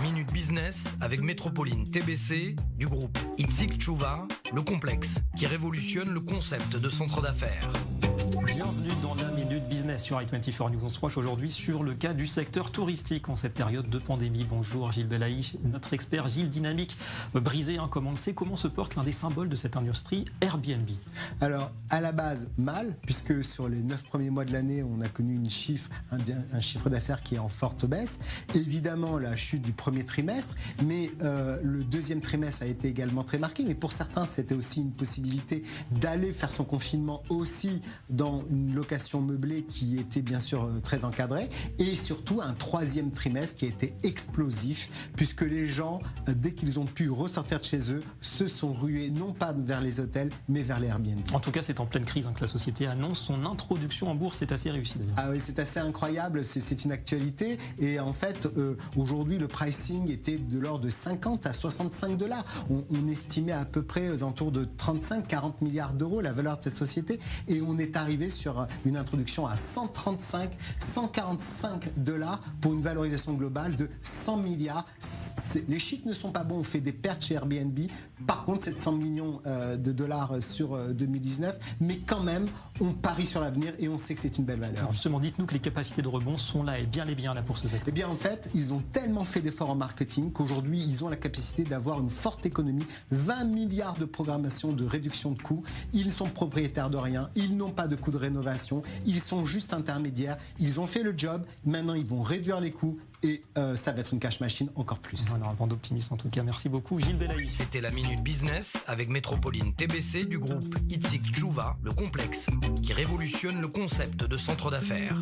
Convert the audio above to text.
Minute Business avec Métropoline TBC du groupe Itzik Tchouva, le complexe qui révolutionne le concept de centre d'affaires. Bienvenue dans la Minute Business sur i24 News. On se penche aujourd'hui sur le cas du secteur touristique en cette période de pandémie. Bonjour Gilles Belaïch, notre expert Gilles Dynamique. Brisé, comme on le sait, comment se porte l'un des symboles de cette industrie, Airbnb? Alors, à la base, mal, puisque sur les 9 premiers mois de l'année, on a connu un chiffre d'affaires qui est en forte baisse. Évidemment, la chute du premier trimestre, mais le deuxième trimestre a été également très marqué. Mais pour certains, c'était aussi une possibilité d'aller faire son confinement aussi dans une location meublée qui était bien sûr très encadrée, et surtout un troisième trimestre qui a été explosif, puisque les gens, dès qu'ils ont pu ressortir de chez eux, se sont rués non pas vers les hôtels, mais vers les Airbnb. En tout cas, c'est en pleine crise que la société annonce son introduction en bourse. C'est assez réussi d'ailleurs. Ah oui, c'est assez incroyable, c'est une actualité. Et en fait, aujourd'hui, le pricing était de l'ordre de 50 à 65 $. On estimait à peu près aux alentours de 35-40 milliards d'euros la valeur de cette société, et on est arrivé sur une introduction à 135-145 $ pour une valorisation globale de 100 milliards. Les chiffres ne sont pas bons, on fait des pertes chez Airbnb. Par contre, 700 millions de dollars sur 2019, mais quand même, on parie sur l'avenir et on sait que c'est une belle valeur. Alors justement, dites-nous que les capacités de rebond sont là et bien là pour ce secteur. Eh bien, en fait, ils ont tellement fait d'efforts en marketing qu'aujourd'hui, ils ont la capacité d'avoir une forte économie, 20 milliards de programmation de réduction de coûts. Ils sont propriétaires de rien, ils n'ont pas de coûts de rénovation, ils sont juste intermédiaires, ils ont fait le job, maintenant ils vont réduire les coûts et ça va être une cash machine encore plus. Voilà, un vent d'optimisme en tout cas. Merci beaucoup Gilles Belaïch. C'était la Minute Business avec Métropoline TBC du groupe Itzik Tchouva, le complexe qui révolutionne le concept de centre d'affaires.